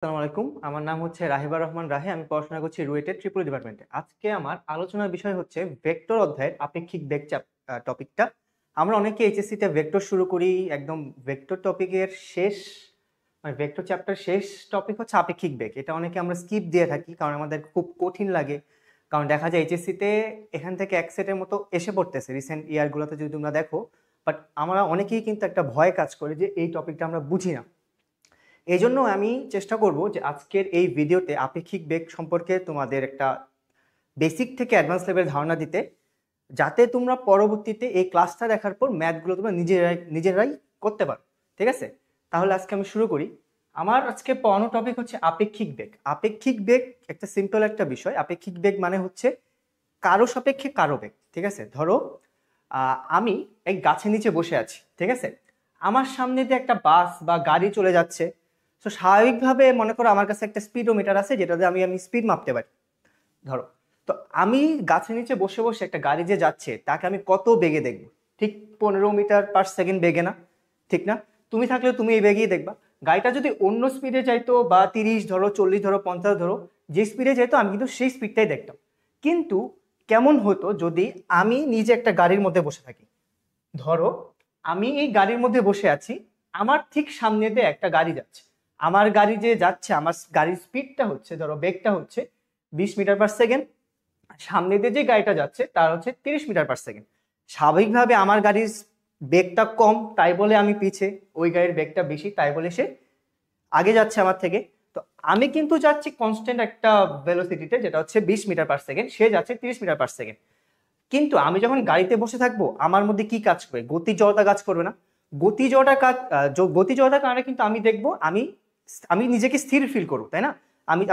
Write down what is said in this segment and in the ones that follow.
আসসালামু আলাইকুম। আমার নাম হচ্ছে রাহিবা রহমান রাহি। আমি পড়াশোনা করছি রুয়েটের ট্রিপল ডিপার্টমেন্টে। আজকে আমার আলোচনার বিষয় হচ্ছে ভেক্টর অধ্যায়ের আপেক্ষিক বেগ টপিকটা। আমরা অনেকে এইচএসসি তে ভেক্টর শুরু করি, একদম ভেক্টর টপিকের শেষ মানে ভেক্টর চ্যাপ্টার শেষ টপিক হচ্ছে আপেক্ষিক বেগ। এটা অনেকে আমরা স্কিপ দিয়ে থাকি কারণ আমাদের খুব কঠিন লাগে। কারণ দেখা যায় এইচএসসি তে এখান থেকে এক সেটের মতো এসে পড়তেছে রিসেন্ট ইয়ারগুলোতে যদি তোমরা দেখো। বাট আমরা অনেকেই কিন্তু একটা ভয় কাজ করে যে এই টপিকটা আমরা বুঝি না। এই জন্য আমি চেষ্টা করব যে আজকের এই ভিডিওতে আপেক্ষিক বেগ সম্পর্কে তোমাদের একটা বেসিক থেকে অ্যাডভান্স লেভেল ধারণা দিতে, যাতে তোমরা পরবর্তীতে এই ক্লাসটা দেখার পর ম্যাথগুলো তোমরা নিজেরাই নিজেরাই করতে পারো। ঠিক আছে, তাহলে আজকে আমি শুরু করি। আমার আজকে পড়ানো টপিক হচ্ছে আপেক্ষিক বেগ। আপেক্ষিক বেগ একটা সিম্পল একটা বিষয়। আপেক্ষিক বেগ মানে হচ্ছে কারো সাপেক্ষে কারো বেগ। ঠিক আছে, ধরো আমি এক গাছের নিচে বসে আছি। ঠিক আছে, আমার সামনে দিয়ে একটা বাস বা গাড়ি চলে যাচ্ছে। তো স্বাভাবিকভাবে মনে করো আমার কাছে একটা স্পিডোমিটার আছে যেটাতে আমি আমি স্পিড মাপতে পারি। ধরো, তো আমি গাছের নিচে বসে বসে একটা গাড়ি যে যাচ্ছে তাকে আমি কত বেগে দেখবো? ঠিক 15 মিটার/সেকেন্ড বেগে না? ঠিক না? তুমি থাকলে তুমি এই বেগেই দেখবা। গাড়িটা যদি অন্য স্পিডে যাইতো বা 30 ধরো, 40 ধরো, 50 ধরো, যে স্পিডে যাইতো আমি কিন্তু সেই স্পিডটাই দেখতাম। কিন্তু কেমন হতো যদি আমি নিজে একটা গাড়ির মধ্যে বসে থাকি? ধরো, আমি এই গাড়ির মধ্যে বসে আছি, আমার ঠিক সামনে দিয়ে একটা গাড়ি যাচ্ছে। আমার গাড়ি যে যাচ্ছে, আমার গাড়ির স্পিডটা হচ্ছে, ধরো বেগটা হচ্ছে 20 মিটার/সেকেন্ড। সামনে দিয়ে যে গাড়িটা যাচ্ছে তার হচ্ছে 30 মিটার/সেকেন্ড। স্বাভাবিকভাবে আমার গাড়ির বেগটা কম, তাই বলে আমি পিছে, ওই গাড়ির বেগটা বেশি, তাই বলে সে আগে যাচ্ছে আমার থেকে। তো আমি কিন্তু যাচ্ছি কনস্ট্যান্ট একটা ভেলোসিটিতে, যেটা হচ্ছে 20 মিটার/সেকেন্ড, সে যাচ্ছে 30 মিটার/সেকেন্ড। কিন্তু আমি যখন গাড়িতে বসে থাকবো আমার মধ্যে কি কাজ করবে? গতি জড়তা কাজ করবে না? গতি জড়তা কাজ, গতি জড়তার কারণে কিন্তু আমি দেখবো আমি আমি নিজেকে স্থির ফিল করবো, তাই না?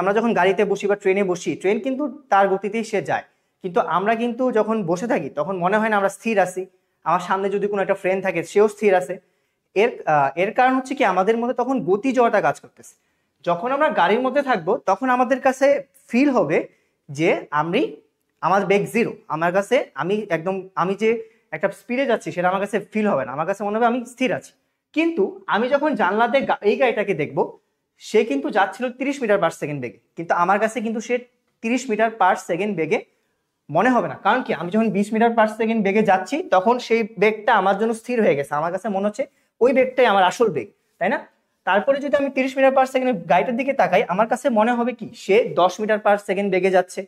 আমরা যখন গাড়িতে বসি বা ট্রেনে বসি, ট্রেন কিন্তু তার গতিতেই সে যায়। কিন্তু আমরা কিন্তু যখন বসে থাকি তখন মনে হয় না আমরা স্থির আছি। আমার সামনে যদি কোনো একটা ফ্রেন্ড থাকে সেও স্থির আছে। এর কারণ হচ্ছে কি, আমাদের মধ্যে তখন গতি জড়তা কাজ করতেছে। যখন আমরা গাড়ির মধ্যে থাকবো তখন আমাদের কাছে ফিল হবে যে আমার বেগ জিরো। আমার কাছে আমি যে একটা স্পিডে যাচ্ছি সেটা আমার কাছে ফিল হবে না, আমার কাছে মনে হবে আমি স্থির আছি। কিন্তু আমি যখন জানলাতে এই গাড়িটাকে দেখবো, সে কিন্তু যাচ্ছিল 30 মিটার/সেকেন্ড বেগে, কিন্তু আমার কাছে কিন্তু সে 30 মিটার/সেকেন্ড বেগে মনে হবে না। কারণ কি, আমি যখন 20 মিটার/সেকেন্ড বেগে যাচ্ছি তখন সেই বেগটা আমার জন্য স্থির হয়ে গেছে, আমার কাছে মনে হচ্ছে ওই বেগটাই আমার আসল বেগ, তাই না? তারপরে যদি আমি 30 মিটার/সেকেন্ড গাড়িটার দিকে তাকাই, আমার কাছে মনে হবে কি সে 10 মিটার/সেকেন্ড বেগে যাচ্ছে।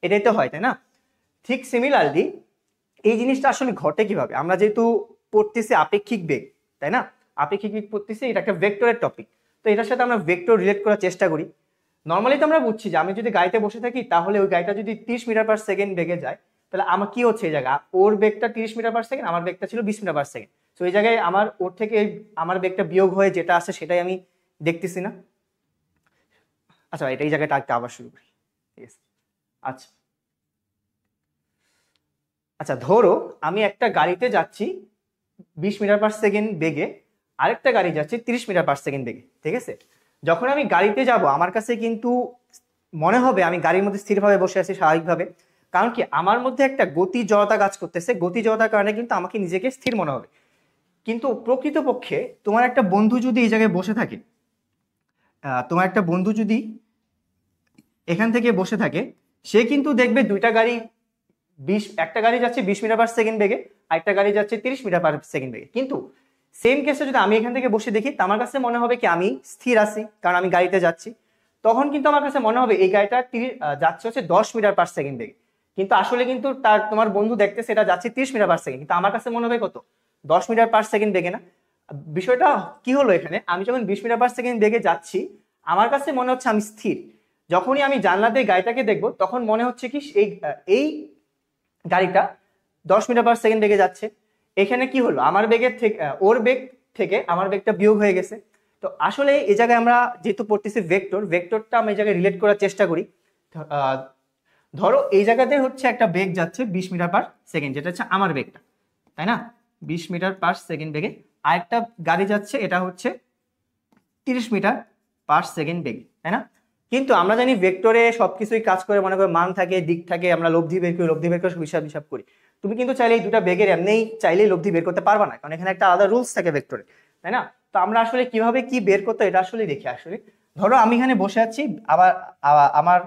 এটাই তো হয়, তাই না? ঠিক সিমিলারলি এই জিনিসটা আসলে ঘটে কিভাবে? আমরা যেহেতু পড়তেছি আপেক্ষিক বেগ, তাই না? আপেক্ষিক বেগ পড়তেছি, এটা একটা ভেক্টরের টপিক। তো এটার সাথে আমরা ভেক্টর রিলেট করার চেষ্টা করি। নর্মালি তো আমরা বুঝছি যে আমি যদি গাড়িতে বসে থাকি তাহলে ওই গাড়িটা যদি 30 মিটার/সেকেন্ড বেগে যায়, তাহলে আমার কি হচ্ছে এই জায়গায়, ওর বেগটা 30 মিটার/সেকেন্ড, আমার বেগটা ছিল 20 মিটার/সেকেন্ড। তো এই জায়গায় আমার ওর থেকে আমার বেগটা বিয়োগ হয়ে যেটা আছে সেটাই আমি দেখতেছি না? আচ্ছা, এটা এই জায়গাটা আবার শুরু করি। ঠিক আছে, আচ্ছা আচ্ছা ধরো আমি একটা গাড়িতে যাচ্ছি 20 মিটার/সেকেন্ড বেগে, আরেকটা গাড়ি যাচ্ছে 30 মিটার/সেকেন্ড বেগে। ঠিক আছে, যখন আমি গাড়িতে যাব আমার কাছে কিন্তু মনে হবে আমি গাড়ির মধ্যে স্থিরভাবে বসে আছি স্বাভাবিকভাবে। কারণ কি, আমার মধ্যে একটা গতি জড়তা কাজ করতেছে, গতি জড়তার কারণে কিন্তু আমাকে নিজেকে স্থির মনে হবে। কিন্তু প্রকৃতপক্ষে তোমার একটা বন্ধু যদি এই জায়গায় বসে থাকে, তোমার একটা বন্ধু যদি এখান থেকে বসে থাকে, সে কিন্তু দেখবে দুইটা গাড়ি একটা গাড়ি যাচ্ছে 20 মিটার/সেকেন্ড বেগে, আরেকটা গাড়ি যাচ্ছে 30 মিটার/সেকেন্ড বেগে। কিন্তু সেম কেসে যদি আমি এখান থেকে বসে দেখি, তো আমার কাছে মনে হবে কি আমি স্থির আছি, কারণ আমি গাড়িতে যাচ্ছি। তখন কিন্তু আমার কাছে মনে হবে এই গাড়িটা যাচ্ছে হচ্ছে 10 মিটার/সেকেন্ড বেগে। কিন্তু আসলে কিন্তু তোমার বন্ধু দেখতে সেটা যাচ্ছে 30 মিটার/সেকেন্ড, কিন্তু আমার কাছে মনে হবে কত? 10 মিটার/সেকেন্ড বেগে না? বিষয়টা কি হলো এখানে, আমি যখন 20 মিটার/সেকেন্ড বেগে যাচ্ছি আমার কাছে মনে হচ্ছে আমি স্থির। যখনই আমি জানলা দিয়ে গাড়িটাকে দেখবো তখন মনে হচ্ছে কি এই গাড়িটা 10 মিটার/সেকেন্ড বেগে যাচ্ছে। এখানে কি হলো, আমার বেগের থেকে ওর বেগ থেকে আমার বেগটা বিয়োগ হয়ে গেছে। তো আসলে এই জায়গায় আমরা যেহেতু পড়তেছি ভেক্টরটা আমি এই জায়গায় রিলেট করার চেষ্টা করি। আহ, ধরো এই জায়গাতে হচ্ছে একটা বেগ যাচ্ছে 20 মিটার/সেকেন্ড, যেটা হচ্ছে আমার বেগটা, তাই না? 20 মিটার/সেকেন্ড বেগে আরেকটা গাড়ি যাচ্ছে, এটা হচ্ছে 30 মিটার/সেকেন্ড বেগে, তাই না? কিন্তু আমরা জানি ভেক্টরে সবকিছুই কাজ করে, মনে করে মান থাকে, দিক থাকে, আমরা লব্ধি বের করে হিসাব হিসাব করি। তুমি কিন্তু চাইলে এই দুটা বেগের এমনিই চাইলেই লব্ধি বের করতে পারবা না, কারণ এখানে একটা আলাদা রুলস থাকে ভেক্টরে, তাই না? তো আমরা আসলে কিভাবে কি বের করতে, এটা আসলে দেখি। আসলে ধরো আমি এখানে বসে আছি, আবার আমার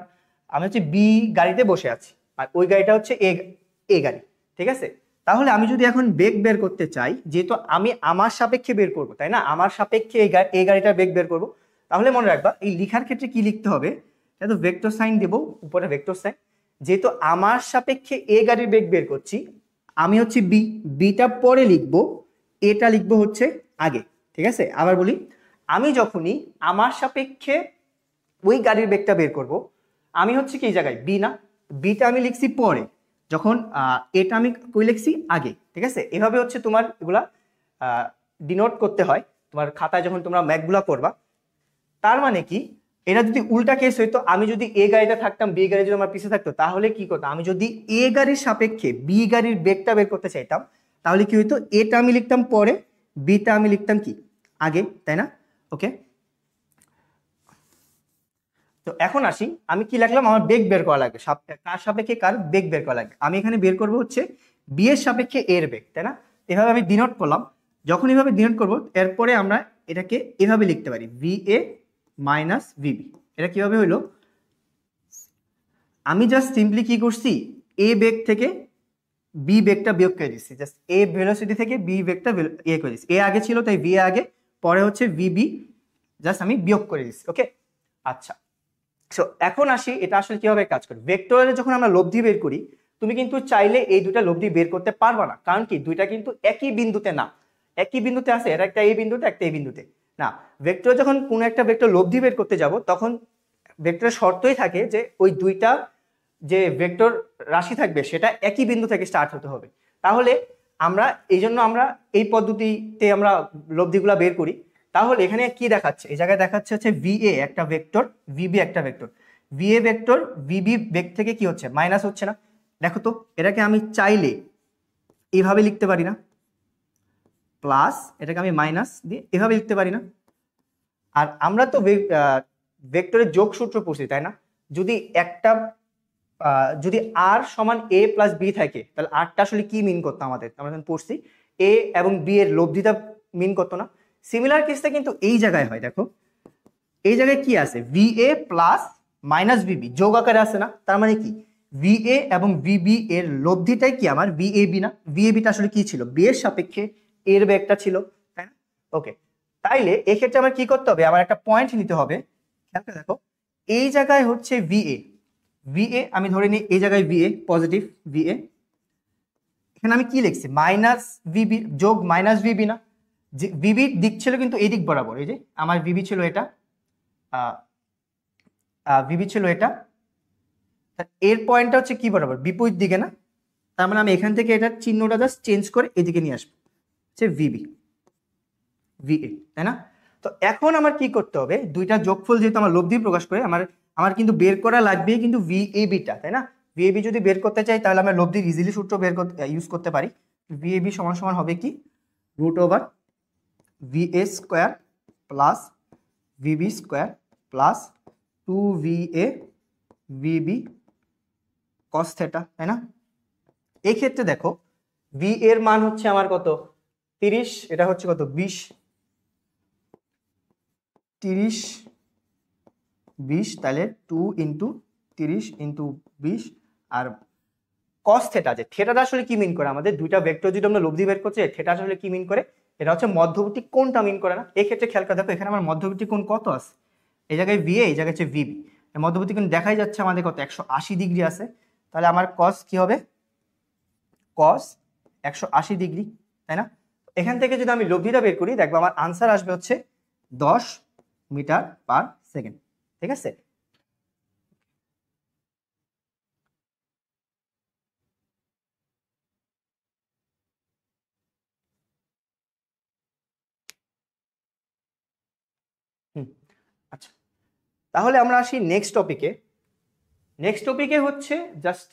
আমি হচ্ছে বি গাড়িতে বসে আছি, আর ওই গাড়িটা হচ্ছে এ গাড়ি, ঠিক আছে? তাহলে আমি যদি এখন বেগ বের করতে চাই, যেহেতু আমি আমার সাপেক্ষে বের করব, তাই না, আমার সাপেক্ষে এই গাড়িটার বেগ বের করব, তাহলে মনে রাখবা এই লিখার ক্ষেত্রে কি লিখতে হবে, তো ভেক্টর সাইন দেবো উপরে, ভেক্টর সাইন। যেহেতু আমার সাপেক্ষে এ গাড়ির বেগ বের করছি, আমি হচ্ছে বিটা পরে লিখবো, এটা লিখবো হচ্ছে আগে, ঠিক আছে? আবার বলি, আমি যখনই আমার সাপেক্ষে ওই গাড়ির বেগটা বের করব, আমি হচ্ছে কি এই জায়গায় বি না, বিটা আমি লিখছি পরে, যখন এটা আমি কই লিখছি আগে, ঠিক আছে? এভাবে হচ্ছে তোমার এগুলা ডিনোট করতে হয় তোমার খাতায় যখন তোমরা ম্যাথগুলা করবা। তার মানে কি, এটা যদি উল্টা কেস হইতো, আমি যদি এ গাড়িতে থাকতাম, বি গাড়ি যদি আমার পিছিয়ে থাকতো, তাহলে কি করতাম, আমি যদি এ গাড়ির সাপেক্ষে বি গাড়ির বেগটা বের করতে চাইতাম, তাহলে কি হইতো, এটা আমি লিখতাম পরে, বিটা আমি লিখতাম কি আগে, তাই না? ওকে, তো এখন আসি, আমি কি লিখলাম, আমার বেগ বের করা লাগবে, কার সাপেক্ষে কার বেগ বের করা লাগবে, আমি এখানে বের করব হচ্ছে বি এর সাপেক্ষে এর বেগ, তাই না? এভাবে আমি ডিনোট করলাম। যখন এভাবে ডিনোট করব, এরপরে আমরা এটাকে এভাবে লিখতে পারি, ভি এ মাইনাস ভিবি। এটা কিভাবে হইলো, আমি জাস্ট সিম্পলি কি করছি, এ বেগ থেকে বি বেগটা বিয়োগ করে দিচ্ছি, জাস্ট এ ভেলোসিটি থেকে বি বেগটা ইয়ে করে দিচ্ছি, এ আগে ছিল তাই ভি আগে, পরে হচ্ছে ভিবি, জাস্ট আমি বিয়োগ করে দিচ্ছি। ওকে, আচ্ছা, সো এখন আসি এটা আসলে কিভাবে কাজ করে। ভেক্টরে যখন আমরা লব্ধি বের করি, তুমি কিন্তু চাইলে এই দুটা লব্ধি বের করতে পারবা না, কারণ কি দুইটা কিন্তু একই বিন্দুতে না, একই বিন্দুতে আছে, এটা একটা এই বিন্দুতে, একটা এই বিন্দুতে না। ভেক্টরে যখন কোনো একটা ভেক্টর লব্ধি বের করতে যাব, তখন ভেক্টরের শর্তই থাকে যে ওই দুইটা যে ভেক্টর রাশি থাকবে সেটা একই বিন্দু থেকে স্টার্ট হতে হবে। তাহলে আমরা এই জন্য আমরা এই পদ্ধতিতে আমরা লব্ধিগুলা বের করি। তাহলে এখানে কি দেখাচ্ছে, এই জায়গায় দেখাচ্ছে হচ্ছে ভিএ একটা ভেক্টর, ভিবি একটা ভেক্টর, ভিএ ভেক্টর ভিবি বেগ থেকে কি হচ্ছে, মাইনাস হচ্ছে না? দেখো তো, এটাকে আমি চাইলে এইভাবে লিখতে পারি না, প্লাস এটাকে আমি মাইনাস দিয়ে এভাবে লিখতে পারি না? আর আমরা তো ভেক্টরের যোগ সূত্র পড়ছি, তাই না? যদি একটা যদি আর সমান এ প্লাস বি থাকে, তাহলে আরটা আসলে কি মিন করতো আমাদের, আমরা যখন পড়ছি এ এবং বি এর লব্ধিটা মিন করতো না? সিমিলার কেসটা কিন্তু এই জায়গায় হয়, দেখো এই জায়গায় কি আছে, V A plus minus VB যোগ আকারে আছে না? তার মানে কি ভি এ এবং ভিবি এর লব্ধিটাই কি আমার ভিএবি না? ভিএবিটা আসলে কি ছিল, বি এর সাপেক্ষে এর বেগটা ছিল, তাই না? ওকে, তাইলে এক্ষেত্রে আমার কি করতে হবে, আমার একটা পয়েন্ট নিতে হবে। খেয়াল করে দেখো, এই জায়গায় হচ্ছে ভিএ, ভিএ আমি ধরে নিই এই জায়গায় ভিএ পজিটিভ ভিএ, এখানে আমি কি লিখছি, মাইনাস ভিবি যোগ মাইনাস ভিবি না? যে ভিবির দিক ছিল কিন্তু এই দিক বরাবর, এই যে আমার ভিবি ছিল এটা, ভিবি ছিল এটা, এর পয়েন্টটা হচ্ছে কি বরাবর, বিপরীত দিকে না? তার মানে আমি এখান থেকে এটার চিহ্নটা জাস্ট চেঞ্জ করে এদিকে নিয়ে আসবো, হচ্ছে ভিবি ভিএ, তাই না? তো এখন আমার কি করতে হবে, দুইটা যোগফল যেহেতু আমার লব্ধি প্রকাশ করে, আমার কিন্তু বের করা লাগবে কিন্তু ভিএবিটা, তাই না? ভিএবি যদি বের করতে চাই, তাহলে আমরা লব্ধির ইজিলি সূত্র বের করতে ইউজ করতে পারি। ভিএবি সমান সমান হবে কি, root over VA square plus VB square plus 2VA VB cos theta, তাই না? এই ক্ষেত্রে দেখো ভি এর মান হচ্ছে আমার কত, 30, এটা হচ্ছে কত 20, 30 20, তাহলে 2 ইন্টু 30 ইন্টু 20, আর কস থেটা, যে থেটাটা আসলে কি মিন করে, আমাদের দুইটা ভেক্টর যদি আমরা লব্ধি বের করছি, থেটা আসলে কি মিন করে, এটা হচ্ছে মধ্যবর্তী কোণটা মিন করে না? এই ক্ষেত্রে খেয়াল করে দেখো, এখানে আমার মধ্যবর্তী কোণ কত আছে, এই জায়গায় ভিএ, এই জায়গায় হচ্ছে ভিবি, মধ্যবর্তী কোণ দেখাই যাচ্ছে আমাদের কত, 180 ডিগ্রি আছে। তাহলে আমার কস কি হবে, কস 180 ডিগ্রি, তাই না? এখান থেকে যদি আমি লব্ধিটা বের করি, দেখবো আমার আনসার আসবে হচ্ছে 10 মিটার পার সেকেন্ড, ঠিক আছে? হুম, আচ্ছা, তাহলে আমরা আসি নেক্সট টপিকে। নেক্সট টপিকে হচ্ছে জাস্ট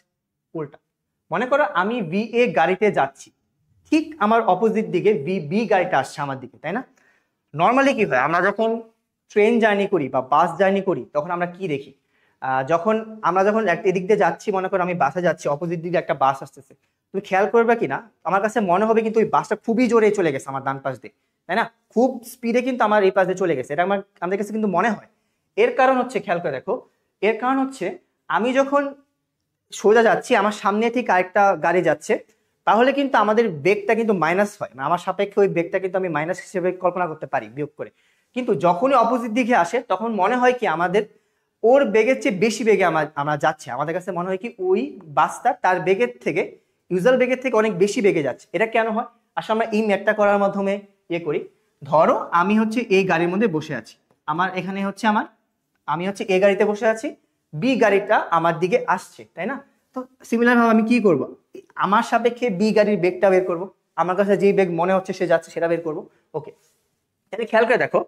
উল্টা। মনে করো আমি ভিএ গাড়িতে যাচ্ছি, ঠিক আমার অপোজিট দিকে বি গাড়িটা আসছে আমার দিকে, তাই না? নর্মালি কি হয়, আমরা যখন ট্রেন জার্নি করি বা বাস জার্নি করি, তখন আমরা কি দেখি, যখন আমরা যখন এদিক দিয়ে যাচ্ছি, মনে করো আমি বাসে যাচ্ছি, অপোজিট দিকে একটা বাস আসতেছে, তুমি খেয়াল করবে কিনা, আমার কাছে মনে হবে কিন্তু ওই বাসটা খুবই জোরে চলে গেছে আমার ডান পাশ দিয়ে, তাই না? খুব স্পিডে কিন্তু আমার এই পাশ দিয়ে চলে গেছে, এটা আমাদের কাছে কিন্তু মনে হয়। এর কারণ হচ্ছে, খেয়াল করে দেখো, এর কারণ হচ্ছে আমি যখন সোজা যাচ্ছি, আমার সামনে থেকে আরেকটা গাড়ি যাচ্ছে, তাহলে কিন্তু আমাদের বেগটা কিন্তু মাইনাস হয়, মানে আমার সাপেক্ষে ওই বেগটা কিন্তু আমি মাইনাস হিসেবে কল্পনা করতে পারি বিয়োগ করে। কিন্তু যখনই অপোজিট দিকে আসে তখন মনে হয় কি আমাদের ওর বেগের চেয়ে বেশি বেগে আমরা যাচ্ছে, আমাদের কাছে মনে হয় কি ওই বাসটা তার বেগের থেকে, ইউজুয়াল বেগের থেকে অনেক বেশি বেগে যাচ্ছে। এটা কেন হয় আসলে আমরা এই ম্যাথটা করার মাধ্যমে ইয়ে করি। ধরো আমি হচ্ছে এই গাড়ির মধ্যে বসে আছি, আমার এখানে হচ্ছে আমি হচ্ছে এ গাড়িতে বসে আছি, বি গাড়িটা আমার দিকে আসছে, তাই না? তো সিমিলার ভাবে আমি কি করব, আমার সাপেক্ষে বি গাড়ির বেগটা বের করব, আমার কাছে যে বেগ মনে হচ্ছে সে যাচ্ছে সেটা বের করব। ওকে, তাহলে খেয়াল করে দেখো,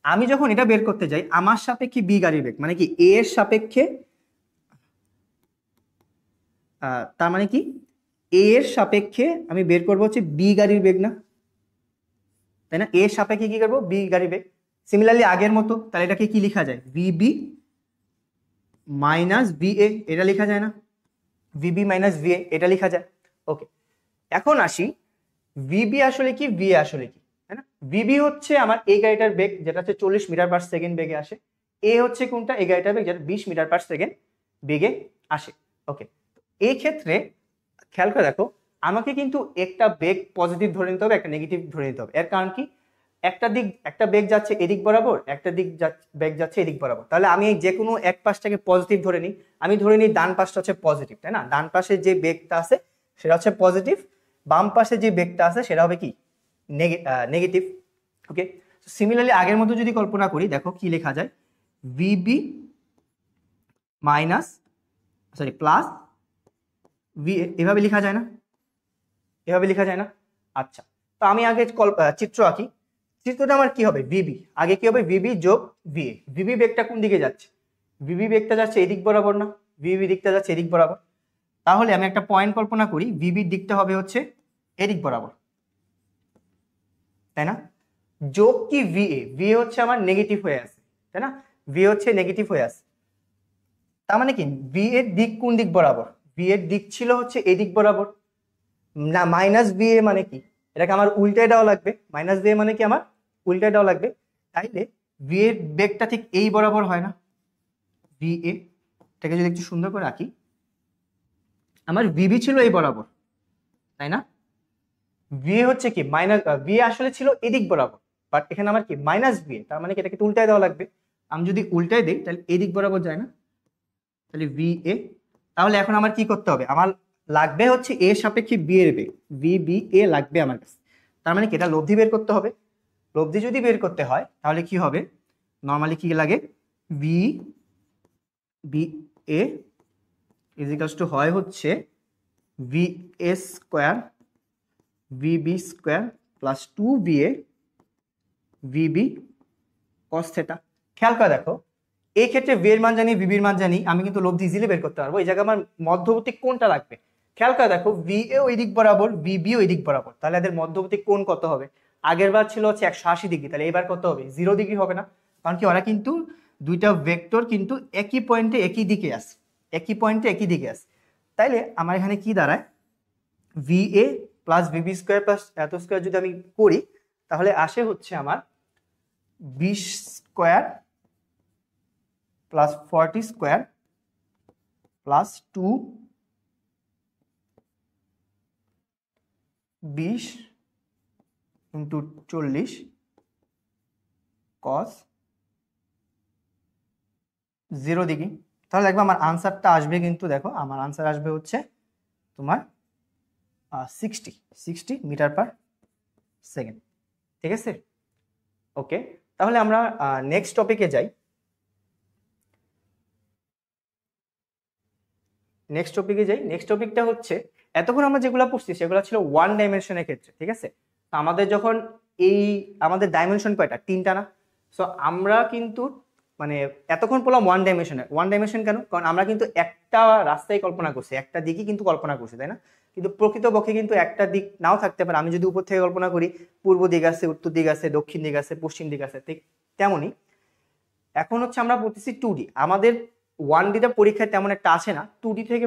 আমি যখন এটা বের করতে যাই আমার সাপেক্ষে বি গাড়ির বেগ মানে কি এ এর সাপেক্ষে, তার মানে কি এ এর সাপেক্ষে আমি বের করবো হচ্ছে বি গাড়ির বেগ, না তাই না? এ এর সাপেক্ষে কি করবো, বি গাড়ির বেগ। সিমিলারলি আগের মতো, তাহলে এটাকে কি লেখা যায়, ভিবি মাইনাস ভিএ, এটা লেখা যায় না? ভিবি মাইনাস ভিএ এটা লেখা যায়। ওকে, এখন আসি ভিবি আসলে কি, ভিএ আসলে কি, তাই না? ভিবি হচ্ছে আমার এই গাড়িটার বেগ যেটা হচ্ছে 40 মিটার/সেকেন্ড বেগে আসে, এ হচ্ছে কোনটা, এই গাড়িটার বেগ যেটা 20 মিটার/সেকেন্ড বেগে আসে। ওকে, এই ক্ষেত্রে খেয়াল করে দেখো, আমাকে কিন্তু একটা বেগ পজিটিভ ধরে নিতে হবে, একটা নেগেটিভ ধরে নিতে হবে। এর কারণ কি, একটা বেগ যাচ্ছে এদিক বরাবর, একটা বেগ যাচ্ছে এদিক বরাবর, তাহলে আমি যে কোনো এক পাশটাকে পজিটিভ ধরে নিই। আমি ধরে নিই ডান পাশটা হচ্ছে পজিটিভ, তাই না? ডান পাশে যে বেগটা আছে সেটা হচ্ছে পজিটিভ, বাম পাশে যে বেগটা আছে সেটা হবে কি, নেগেটিভ। ওকে, সিমিলারলি আগের মতো যদি কল্পনা করি, দেখো কি লেখা যায়, ভিবি মাইনাস প্লাস ভি, এভাবে লেখা যায় না? এভাবে লেখা যায় না? আচ্ছা, তো আমি আগে চিত্র আঁকি। চিত্রটা আমার কি হবে, ভিবি, আগে কি হবে, ভিবি যোগ ভিএ। ভিবি বেগটা কোন দিকে যাচ্ছে, ভিবি বেগটা যাচ্ছে এদিক বরাবর, না ভিবি দিকটা যাচ্ছে এদিক বরাবর। তাহলে আমি একটা পয়েন্ট কল্পনা করি, ভিবির দিকটা হবে হচ্ছে এদিক বরাবর, তাই না? যোগ কি ভিএ, ভিএ হচ্ছে আমার নেগেটিভ হয়ে আছে, তাই না? ভিএ হচ্ছে নেগেটিভ হয়ে আছে, তার মানে কি ভি এর দিক কোন দিক বরাবর, ভি এর দিক ছিল হচ্ছে এদিক বরাবর, না মাইনাস ভি এ মানে কি, এটাকে আমার উল্টায় দেওয়া লাগবে, মাইনাস ভি এ মানে কি আমার উল্টায় দেওয়া লাগবে। তাইলে ভি এর বেগটা ঠিক এই বরাবর হয় না, ভি এ, এটাকে যদি একটু সুন্দর করে রাখি, আমার ভিবি ছিল এই বরাবর, তাই না? ভি এ হচ্ছে কি মাইনাস, ভি এ আসলে ছিল এদিক বরাবর, বাট এখানে আমার কি মাইনাস ভি এ, তার মানে কি এটাকে উল্টায় দেওয়া লাগবে। আমি যদি উল্টায় দিই তাহলে এদিক বরাবর যায় না, তাহলে ভি এ। তাহলে এখন আমার কি করতে হবে, আমার লাগবে হচ্ছে এ সাপেক্ষে বি এর বেগ, ভি বি এ লাগবে আমার কাছে। তার মানে কি এটা লব্ধি বের করতে হবে। লব্ধি যদি বের করতে হয় তাহলে কি হবে, নর্মালি কি লাগে, V B A equals to হয় হচ্ছে V A square V B square plus 2 VA VB cos theta. খেয়াল করে দেখো, এই ক্ষেত্রে ভি এর মান জানি, ভিবির মান জানি, আমি কিন্তু লব্ধি ইজিলি বের করতে পারবো। এই জায়গায় আমার মধ্যবর্তী কোণটা লাগবে। খেয়াল করে দেখো, ভি এ ওই দিক বরাবর, ভিবি ওই দিক বরাবর, তাহলে এদের মধ্যবর্তী কোণ কত হবে? আগের বার ছিল হচ্ছে 180 ডিগ্রি, তাহলে এবার কত হবে, 0 ডিগ্রি হবে না? কারণ কি ওরা কিন্তু দুইটা ভেক্টর কিন্তু একই পয়েন্টে একই দিকে আছে, একই পয়েন্টে একই দিকে আছে। তাইলে আমার এখানে কি দাঁড়ায়, V A plus VB square plus এত স্কোয়ার যদি আমি করি তাহলে আসে হচ্ছে আমার 20 square plus 40 square plus 2 20 into 40 কস 0 ডিগ্রি। তাহলে দেখবো আমার আনসারটা আসবে, কিন্তু দেখো আমার আনসার আসবে হচ্ছে তোমার 60 মিটার/সেকেন্ড। ঠিক আছে, ওকে। তাহলে আমরা নেক্সট টপিকে যাই। নেক্সট টপিকটা হচ্ছে, এতক্ষণ আমরা যেগুলো পড়ছি সেগুলো ছিল ওয়ান ডাইমেনশনের ক্ষেত্রে, ঠিক আছে? তো আমাদের যখন আমাদের ডাইমেনশন কয়টা, 3টা না? সো আমরা কিন্তু মানে এতক্ষণ পড়লাম ওয়ান ডাইমেনশন কেন, কারণ আমরা কিন্তু একটা রাস্তায় কল্পনা করছি, একটা দিকই কিন্তু কল্পনা করছি, তাই না? কিন্তু প্রকৃতপক্ষে কিন্তু একটা দিক নাও থাকতে পারে। আমি যদি উপর থেকে কল্পনা করি, পূর্ব দিক আছে, উত্তর দিক আছে, দক্ষিণ দিক আছে, পশ্চিম দিক আছে, ঠিক তেমনই এখন হচ্ছে আমরা পড়তেছি 2D। আমাদের 1Dটা পরীক্ষায় তেমন একটা আসে না, 2D থেকে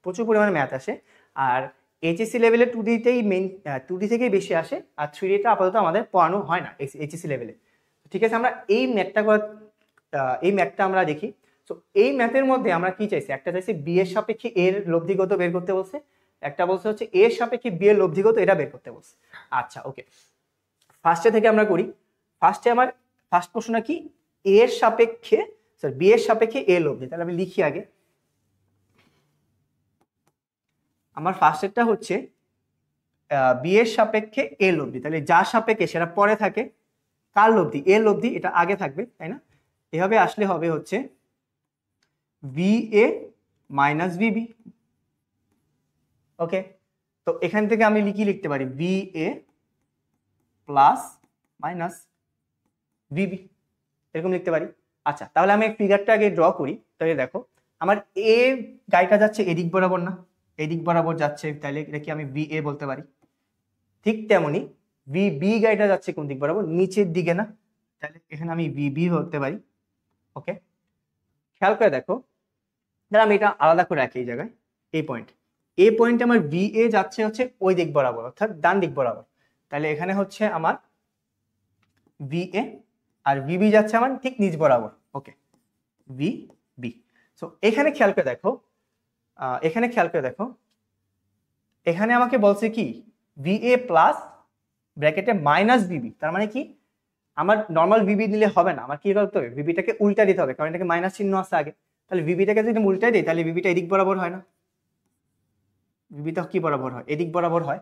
প্রচুর পরিমাণে ম্যাথ আসে। আর এইচএসসি লেভেলে 2Dতেই মেইন, 2D থেকেই বেশি আসে, আর 3Dটা আপাতত আমাদের পড়ানো হয় না এইচএসসি লেভেলে। ঠিক আছে, আমরা এই ম্যাথটা এই ম্যাথটা আমরা দেখি। তো এই ম্যাথের মধ্যে আমরা কি চাইছি, একটা চাইছি বি এর সাপেক্ষে এর লব্ধিগত বের করতে বলছে, একটা বলছে হচ্ছে এর সাপেক্ষে বি এর লব্ধিগত এটা বের করতে বলছে। আচ্ছা ওকে, ফার্স্টে থেকে আমরা করি। ফার্স্টে আমার ফার্স্ট প্রশ্নটা কি, এ এর সাপেক্ষে সরি বি এর সাপেক্ষে এ লব্ধি। তাহলে আমি লিখি আগে, আমার ফার্স্টেরটা হচ্ছে বি এর সাপেক্ষে এ লব্ধি। তাহলে যা সাপেক্ষে সেটা পরে থাকে, কার লব্ধি, এ লব্ধি, এটা আগে থাকবে, তাই না? এভাবে আসলে হবে হচ্ছে ভি এ মাইনাস ভিবি। ওকে, তো এখান থেকে আমি লিখতে পারি V A plus minus VB, এরকম লিখতে পারি। আচ্ছা তাহলে আমি ফিগারটা আগে ড্র করি। তাহলে দেখো আমার এ গাইটা যাচ্ছে এদিক বরাবর না, এদিক বরাবর যাচ্ছে, তাহলে এটা কি আমি ভি এ বলতে পারি। ঠিক তেমনি ভি বি গাইটা যাচ্ছে কোন দিক বরাবর, নিচের দিকে না, তাহলে এখানে আমি ভি বি বলতে পারি। ওকে, খেয়াল করে দেখো, তাহলে আমি এটা আলাদা করে রাখি এই জায়গায়। এই পয়েন্টে আমার ভি এ যাচ্ছে হচ্ছে ওই দিক বরাবর, অর্থাৎ ডান দিক বরাবর। তাহলে এখানে হচ্ছে আমার ভি এ, আর ভিবি যাচ্ছে আমার ঠিক নিচ বরাবর। ওকে, ভি বি। সো এখানে খেয়াল করে দেখো, এখানে আমাকে বলছে কি ভি এ প্লাস ব্র্যাকেটে মাইনাস ভিবি। তার মানে কি, আমার নর্মাল ভিবি দিলে হবে না, আমার কি করতে হবে, ভিবিটাকে উল্টা দিতে হবে, কারণ এটাকে মাইনাস চিহ্ন আছে আগে। তাহলে ভিবিটাকে যদি উল্টাই দিই, তাহলে ভিবিটা এদিক বরাবর হয় না, ভিবিটা কি বরাবর হয়, এদিক বরাবর হয়।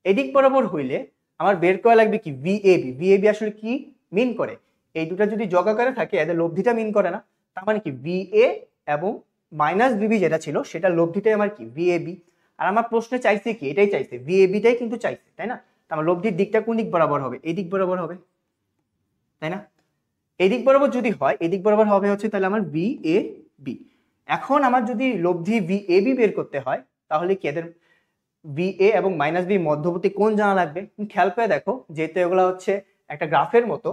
এদিক বরাবর হইলে আমার বের করা লাগবে কি V A B. V A B আসলে কি মিন করে, এই দুটা যদি যোগ আকারে থাকে এদের লব্ধিটা মিন করে না। তার মানে কি ভি এ এবং মাইনাস ভিবি যেটা ছিল সেটা লব্ধিটাই আমার কি ভি এ বি। আর আমার প্রশ্নে চাইছে কি, এটাই চাইছে, ভি এ বিটাই কিন্তু চাইছে, তাই না? আমার লব্ধির দিকটা কোন দিক বরাবর হবে, এই দিক বরাবর হবে, তাই না? এদিক বরাবর যদি হয়, এদিক বরাবর হবে হচ্ছে তাহলে আমার ভি এ বি। এখন আমার যদি লব্ধি ভি এ বি বের করতে হয়, তাহলে কি এদের ভি এ এবং মাইনাস বি মধ্যবর্তী কোণ জানা লাগবে। খেয়াল করে দেখো, যেহেতু এগুলো হচ্ছে একটা গ্রাফের মতো,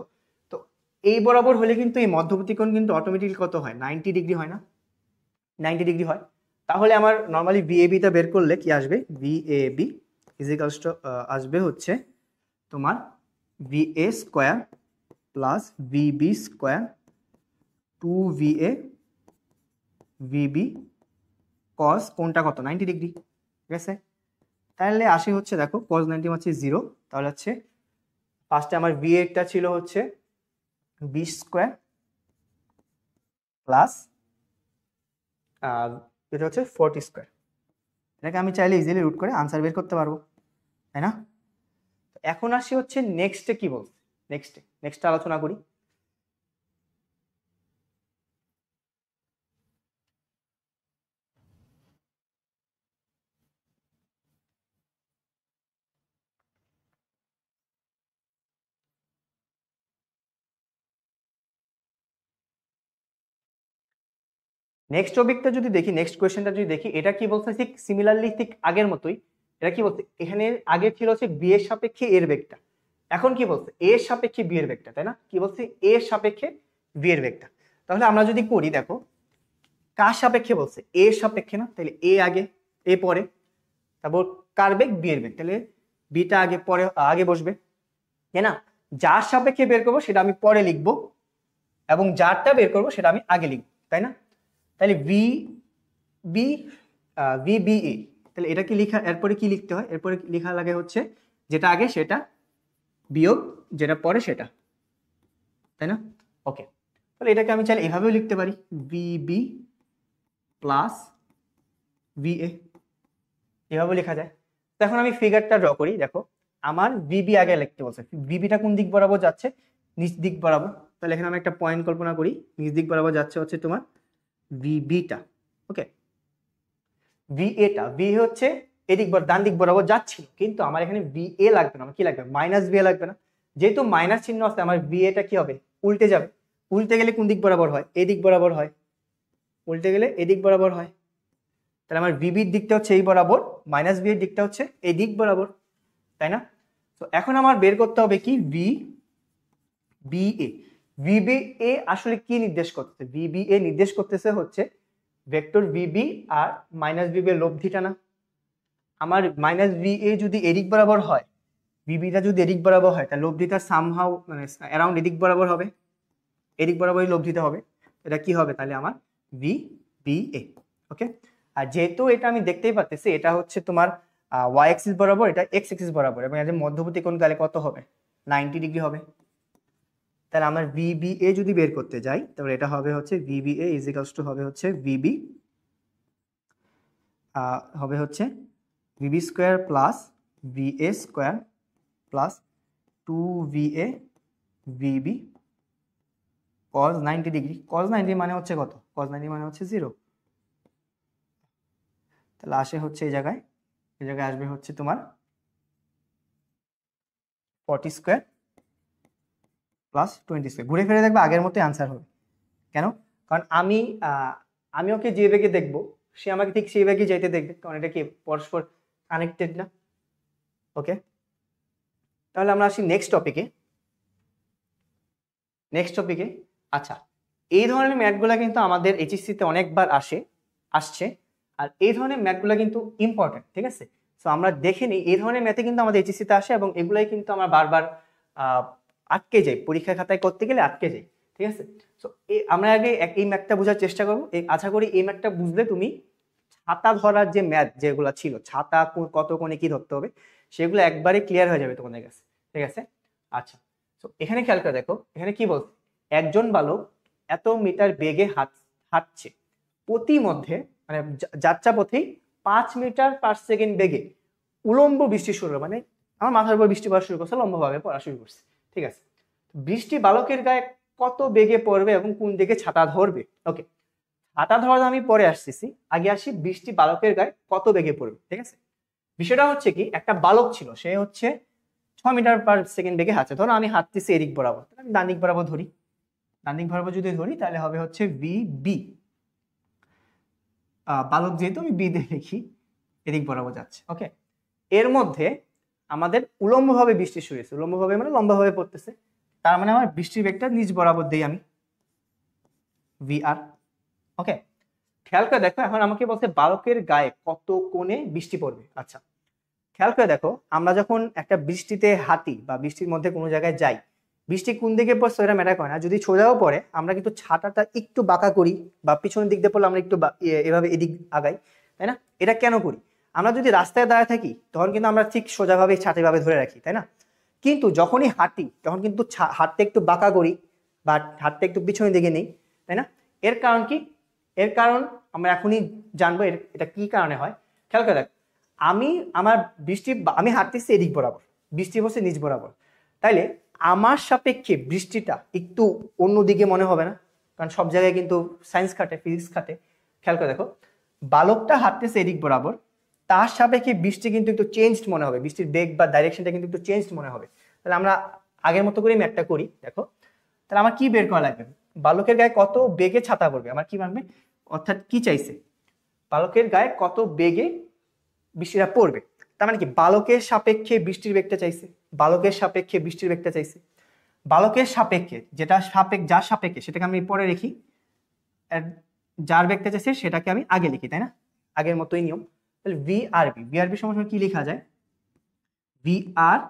তো এই বরাবর হলে কিন্তু এই মধ্যবর্তী কোণ কিন্তু অটোমেটিক্যালি কত হয়, 90 ডিগ্রি হয় না, 90 ডিগ্রি হয়। তাহলে আমার নর্মালি ভি এ বিটা বের করলে কি আসবে, V A B equals to আসবে হচ্ছে তোমার V A square plus VB square 2VA VB cos কোনটা কত, 90 ডিগ্রি, ঠিক আছে? তাহলে আসে হচ্ছে দেখো cos 90 হচ্ছে 0। তাহলে হচ্ছে ফার্স্টে আমার ভি এরটা ছিল হচ্ছে বি স্কোয়ার প্লাস এটা হচ্ছে 40 স্কোয়ার। এটাকে আমি চাইলে ইজিলি রুট করে আনসার বের করতে পারবো, তাই না? এখন আসি হচ্ছে নেক্সটে কি বলছে, নেক্সট আলোচনা করি। নেক্সট টপিকটা যদি দেখি, নেক্সট কোয়েশ্চেনটা যদি দেখি, এটা কি বলছে, ঠিক সিমিলারলি ঠিক আগের মতোই। এটা কি বলছে, এখানে আগে ছিল হচ্ছে বি এর সাপেক্ষে এর বেগটা, এখন কি বলছে এ এর সাপেক্ষে বি এর বেগটা, তাই না? কি বলছে, এ এর সাপেক্ষে বি এর বেগটা। তাহলে আমরা যদি করি, দেখো কার সাপেক্ষে বলছে, এ এর সাপেক্ষে না, তাহলে এ আগে, এ পরে, তারপর কার বেগ, বি এর বেগ, তাহলে বিটা আগে পরে আগে বসবে, তাই না? যার সাপেক্ষে বের করবো সেটা আমি পরে লিখবো, এবং যারটা বের করবো সেটা আমি আগে লিখবো, তাই না? তাহলে ভি বি ভি বি এ, তাহলে এটা কি লিখা, এরপরে কি লিখতে হয়, এরপরে লেখা লাগে হচ্ছে যেটা আগে সেটা বিয়োগ যেটা পরে সেটা, তাই না? ওকে, তাহলে এটাকে আমি চাইলে এভাবেও লিখতে পারি, V B plus V A, এভাবে লেখা যায়। তো এখন আমি ফিগারটা ড্র করি। দেখো আমার ভিবি আগে লিখতে বলছে, ভিবিটা কোন দিক বরাবর যাচ্ছে, নিচ দিক বরাবর। তাহলে এখানে আমি একটা পয়েন্ট কল্পনা করি, নিচ দিক বরাবর যাচ্ছে হচ্ছে তোমার ভিবিটা। ওকে, ভি এটা, ভি হচ্ছে এদিক ডান দিক বরাবর যাচ্ছিল, কিন্তু আমার এখানে ভি এ লাগবে না, আমার কি লাগবে, মাইনাস ভি এ লাগবে না। যেহেতু মাইনাস চিহ্ন আছে, আমার ভি এটা কি হবে, উল্টে যাবে। উল্টে গেলে কোন দিক বরাবর হয়, এদিক বরাবর হয়, উল্টে গেলে এদিক বরাবর হয়। তাহলে আমার ভিবির দিকটা হচ্ছে এই বরাবর, মাইনাস ভি এর দিকটা হচ্ছে এই দিক বরাবর, তাই না? তো এখন আমার বের করতে হবে কি ভি বি এ। ভিবি এ আসলে কি নির্দেশ করতেছে, ভিবি এ নির্দেশ করতেছে হচ্ছে ভেক্টর ভিবি আর মাইনাস ভিবি এর লব্ধিটা না। আমার মাইনাস ভি এ যদি এদিক বরাবর হয়, ভিবিটা যদি এদিক বরাবর হয়, তাহলে লব্ধিটা সামহাউ মানে অ্যারাউন্ড এদিক বরাবর হবে, এদিক বরাবরই লব্ধিটা হবে। এটা কি হবে তাহলে আমার ভি বি এ। ওকে, আর যেহেতু এটা আমি দেখতেই পাচ্ছি এটা হচ্ছে তোমার ওয়াই অ্যাক্সিস বরাবর, এটা এক্স অ্যাক্সিস বরাবর, এবং এর মধ্যবর্তী কোণ তাহলে কত হবে 90 ডিগ্রি হবে। তাহলে আমার ভিবিএ যদি বের করতে যাই তাহলে এটা হবে হচ্ছে ভিবিএ ইজ ইকুয়ালস টু হবে হচ্ছে ভিবি হবে হচ্ছে VB square plus VA square plus 2VA VB cos 90 degree. cos 90 মানে হচ্ছে কত? cos 90 মানে হচ্ছে 0। তাহলে আসে হচ্ছে এই জায়গায় আসবে হচ্ছে তোমার 40 স্কোয়ার প্লাস 20 স্কোয়ার। ঘুরে ফিরে দেখবে আগের মতোই আনসার হবে। কেন? কারণ আমি ওকে যে বেগে দেখবো সে আমাকে ঠিক সেই বেগে যাইতে দেখবে, কারণ এটা কি পরস্পর কানেক্টেড না। ওকে, তাহলে আমরা আসি নেক্সট টপিকে। আচ্ছা, এই ধরনের ম্যাথগুলো কিন্তু আমাদের এইচএসসিতে অনেকবার আসছে, আর এই ধরনের ম্যাথগুলো কিন্তু ইম্পর্টেন্ট, ঠিক আছে? সো আমরা দেখে নিই এই ধরনের ম্যাথে কিন্তু আমাদের এইচএসসিতে আসে, এবং এগুলাই কিন্তু আমরা বারবার আটকে যাই, পরীক্ষা খাতায় করতে গেলে আটকে যাই, ঠিক আছে? সো আমরা আগে এই ম্যাথটা বোঝার চেষ্টা করবো। আশা করি এই ম্যাথটা বুঝলে তুমি ছাতা ধরার যে ম্যাথ যেগুলো ছিল, ছাতা কত কোণে কি ধরতে হবে, সেগুলো একবারে ক্লিয়ার হয়ে যাবে তোমাদের কাছে, ঠিক আছে? আচ্ছা, তো এখানে খেয়াল করে দেখো, এখানে কি বলছে, একজন বালক এত মিটার বেগে হাঁটছে প্রতি মধ্যে, মানে যাত্রা পথেই 5 মিটার পার সেকেন্ড বেগে উলম্ব বৃষ্টি শুরু, মানে আমার মাথার উপর বৃষ্টি পড়া শুরু করছে, লম্বভাবে পড়া শুরু করছে, ঠিক আছে? বৃষ্টি বালকের গায়ে কত বেগে পড়বে এবং কোন দিকে ছাতা ধরবে? ওকে, ছাতা ধরা আমি পরে আসতেছি, আগে আসি বৃষ্টি বালকের গায়ে কত বেগে পড়বে, ঠিক আছে? বিষয়টা হচ্ছে কি, একটা বালক ছিল, সে হচ্ছে 6 মিটার পার সেকেন্ড বেগে হাঁটছে। ধরো আমি হাঁটতেছি এদিক বরাবর, আমি ডান দিক বরাবর ধরি, যদি ধরি তাহলে হবে হচ্ছে ভি বি। বালক যেহেতু আমি বি দিয়ে লিখি, এদিক বরাবর যাচ্ছে। ওকে, এর মধ্যে আমাদের উলম্বভাবে বৃষ্টি শুরু হয়েছে, উলম্বভাবে মানে লম্বাভাবে পড়তেছে, তার মানে আমার বৃষ্টির বেগটা নিচ বরাবর দিই আমি ভি আর। ওকে, খেয়াল করে দেখো, এখন আমাকে বলছে বালকের গায়ে কত কোণে বৃষ্টি পড়বে। আচ্ছা, খেয়াল করে দেখো, আমরা যখন একটা বৃষ্টিতে হাঁটি বা বৃষ্টির মধ্যে কোনো জায়গায় যাই, বৃষ্টি কোন দিকে পড়ছে ওটা ম্যাটার করে না। যদি সোজাও পড়ে আমরা কিন্তু ছাতাটা একটু বাঁকা করি, বা পিছনের দিক দিয়ে পড়লে আমরা একটু এভাবে এদিক আগাই, তাই না? এটা কেন করি? আমরা যদি রাস্তায় দাঁড়ায় থাকি তখন কিন্তু আমরা ঠিক সোজাভাবে ছাতিভাবে ধরে রাখি, তাই না? কিন্তু যখনই হাঁটি তখন কিন্তু হাতটা একটু বাঁকা করি বা হাতটা একটু পিছনের দিকে নেই, তাই না? এর কারণ কি? এর কারণ আমরা এখনই জানবো এটা কি কারণে হয়। খেয়াল করে দেখ, আমি হাঁটতেছি এদিক বরাবর, বৃষ্টি পড়ছে নিচ বরাবর, তাইলে আমার সাপেক্ষে বৃষ্টিটা একটু অন্যদিকে মনে হবে না? কারণ সব জায়গায় কিন্তু সায়েন্স খাটে, ফিজিক্স খাটে। খেয়াল করে দেখো, বালকটা হাঁটতেছে এদিক বরাবর, তার সাপেক্ষে বৃষ্টি কিন্তু একটু চেঞ্জড মনে হবে, বৃষ্টির বেগ বা ডাইরেকশনটা কিন্তু একটু চেঞ্জড মনে হবে। তাহলে আমরা আগের মতো করে ম্যাথটা করি, দেখো তাহলে আমার কি বের করা লাগবে? বালকের গায়ে কত বেগে ছাতা পড়বে, আমার কি মানবে? অর্থাৎ কি চাইছে, বালকের গায়ে কত বেগে বৃষ্টিটা পড়বে, তার মানে কি বালকের সাপেক্ষে বৃষ্টির বেগটা চাইছে, বালকের সাপেক্ষে বৃষ্টির বেগটা চাইছে। বালকের সাপেক্ষে যার সাপেক্ষে সেটাকে আমি পরে লিখি, যার বেগটা চাইছে সেটাকে আমি আগে লিখি, তাই না? আগের মতোই নিয়ম। তাহলে ভিআরবি সমান কি লেখা যায়? ভি আর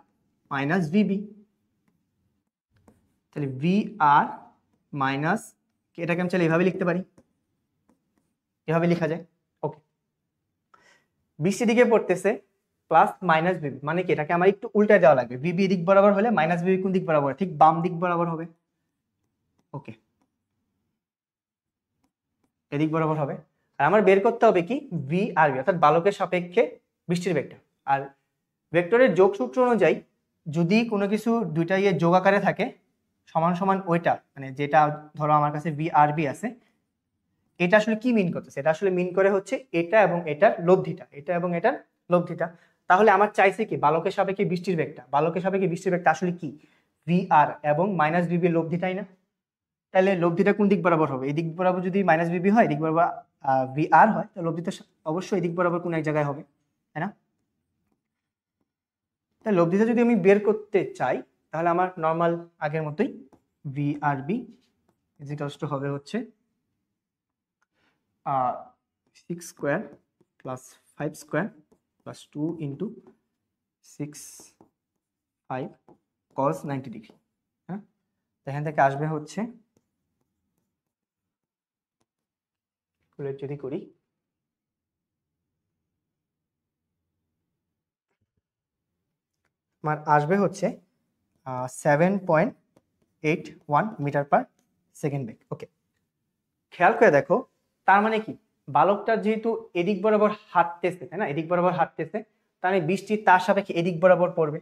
মাইনাস ভিবি। তাহলে ভি আর মাইনাস, এটাকে আমি চাইলে এভাবে লিখতে পারি, এভাবে লেখা যায়। ওকে, বৃষ্টি দিকে পড়তেছে প্লাস মাইনাস ভিবি, মানে কি এটাকে আমার একটু উল্টা দেওয়া লাগবে, ভিবি দিক বরাবর হলে মাইনাস ভিবি কোন দিক বরাবর? ঠিক বাম দিক বরাবর হবে। ওকে, এদিক বরাবর হবে। আর আমার বের করতে হবে কি, ভি আর বি, অর্থাৎ বালকের সাপেক্ষে বৃষ্টির বেগটা। আর ভেক্টরের যোগসূত্র অনুযায়ী যদি কোনো কিছু দুইটা যোগ আকারে থাকে, সমান সমান ওইটা, মানে যেটা ধরো আমার কাছে ভি আর বি আছে, এটা আসলে কি মিন করতেছে? এটা আসলে মিন করে হচ্ছে এটা এবং এটার লব্ধিটা, এটা এবং এটার লব্ধিটা। তাহলে আমার চাইছে কি, বালকের সাপেক্ষে বৃষ্টির বেগটা, বালকের সাপেক্ষে বৃষ্টির বেগটা আসলে কি, ভি আর এবং মাইনাস বিবি এর লব্ধিটাই না? তাহলে লব্ধিটা কোন দিক বরাবর হবে? এই দিক বরাবর যদি মাইনাস বিবি হয়, এদিক বরাবর ভি আর হয়, তাহলে লব্ধিটা অবশ্যই এদিক বরাবর কোন এক জায়গায় হবে, তাই না? তাহলে লব্ধিটা যদি আমি বের করতে চাই তাহলে আমার নর্মাল আগের মতোই ভি আর বি ইজিক্যালস টু হবে হচ্ছে 6 square plus 5 square plus 2 into 6 5 cos 90 degree. হ্যাঁ, এখান থেকে আসবে হচ্ছে ক্যালকুলেট যদি করি, আমার আসবে হচ্ছে 7.81 মিটার পার সেকেন্ড বেগ। ওকে, খেয়াল করে দেখো, তার মানে কি, বালকটা যেহেতু এদিক বরাবর হাঁটতেছে, তাই না, এদিক বরাবর হাঁটতেছে, তার মানে বৃষ্টি তার সাপেক্ষে এদিক বরাবর পড়বে,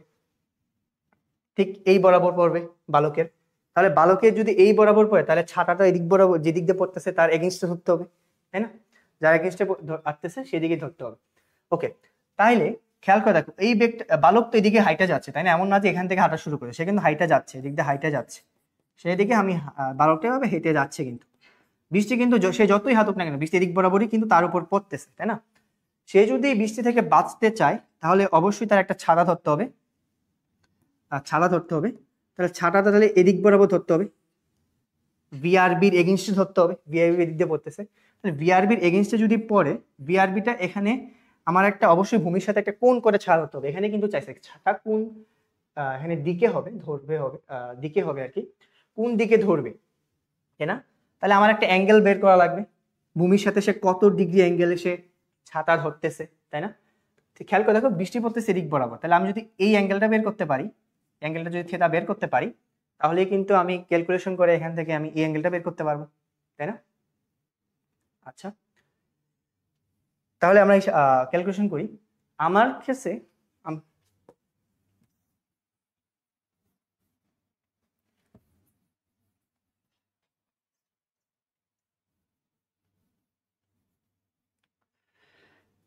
ঠিক এই বরাবর পড়বে বালকের। তাহলে বালকের যদি এই বরাবর পড়ে, তাহলে ছাতাটা এদিক বরাবর, যেদিক দিয়ে পড়তেছে তার এগেনস্টে ধরতে হবে, তাই না, যার এগেনস্টে হাঁটতেছে সেদিকে ধরতে হবে। ওকে, তাইলে খেয়াল করে দেখো, এই বেগটা, বালক তো এদিকে হাইটা যাচ্ছে, তাই না, এমন না যে এখান থেকে হাঁটা শুরু করে, সে কিন্তু হাইটা যাচ্ছে, এদিক দিয়ে হাইটা যাচ্ছে, সেদিকে আমি বালকটা ভাবে হেঁটে যাচ্ছে, কিন্তু বৃষ্টি কিন্তু সে যতই হাতুক না কেন, বৃষ্টি এদিক বরাবরই কিন্তু তার উপর পড়তেছে, তাই না। সে যদি বৃষ্টি থেকে বাঁচতে চায়, তাহলে অবশ্যই তার একটা ছাতা ধরতে হবে, ছাতা ধরতে হবে। তাহলে ছাতাটা তাহলে এদিক বরাবর ধরতে হবে, ভিআরবির এগেনস্টে ধরতে হবে, ভিআরবি এদিক দিয়ে পড়তেছে, তাহলে ভিআরবির এগেনস্টে যদি পড়ে, ভিআরবিটা এখানে আমার একটা অবশ্যই ভূমির সাথে একটা কোণ করে ছাড়া ধরতে হবে। এখানে কিন্তু চাইছে ছাতা কোন এখানে দিকে হবে, ধরবে হবে, দিকে হবে আর কি, কোন দিকে ধরবে, তাই না। তাহলে আমার একটা অ্যাঙ্গেল বের করা লাগবে, ভূমির সাথে সে কত ডিগ্রি অ্যাঙ্গেলে সে ছাতা ধরতেছে, তাই না। খেয়াল করে দেখো, বৃষ্টি পড়তেছে এদিক বরাবর, তাহলে আমি যদি এই অ্যাঙ্গেলটা বের করতে পারি, অ্যাঙ্গেলটা যদি থিটা বের করতে পারি, তাহলে কিন্তু আমি ক্যালকুলেশন করে এখান থেকে আমি এই অ্যাঙ্গেলটা বের করতে পারবো, তাই না। আচ্ছা, তাহলে আমরা ক্যালকুলেশন করি। আমার ক্ষেত্রে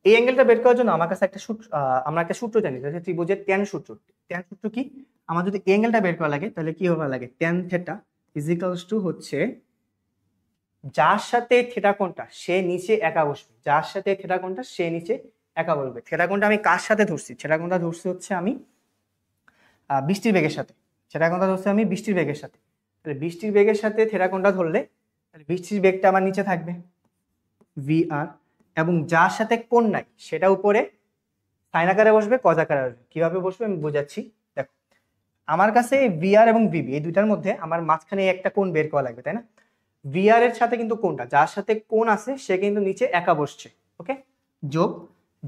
এই অ্যাঙ্গেলটা বের করার জন্য আমার কাছে একটা সূত্র, আমরা একটা সূত্র জানি, যেটা ত্রিভুজের ট্যান সূত্র। ট্যান সূত্র কি, আমার যদি এই অ্যাঙ্গেলটা বের করা লাগে, তাহলে কি হবে লাগে, ট্যান থিটা ইজিক্যালস টু হচ্ছে, যার সাথে থিটা কোণটা সে নিচে একা বসবে, যার সাথে থিটা কোণটা সে নিচে একা বসবে। থিটা কোণটা আমি কার সাথে ধরছি, থিটা কোণটা ধরছি হচ্ছে আমি বৃষ্টির বেগের সাথে, থিটা কোণটা ধরছি আমি বৃষ্টির বেগের সাথে। তাহলে বৃষ্টির বেগের সাথে থিটা কোণটা ধরলে, তাহলে বৃষ্টির বেগটা আমার নিচে থাকবে ভিআর, এবং যার সাথে কোণ নাই সেটা উপরে সাইন আকারে বসবে, কজ আকারে বসবে। কিভাবে বসবে আমি বোঝাচ্ছি। দেখো, আমার কাছে ভিআর এবং ভিবি এই দুইটার মধ্যে আমার মাঝখানে একটা কোণ বের করা লাগবে, তাই না। ভিআর এর সাথে কিন্তু কোণটা, যার সাথে কোণ আছে সে কিন্তু নিচে একা বসছে, ওকে, যোগ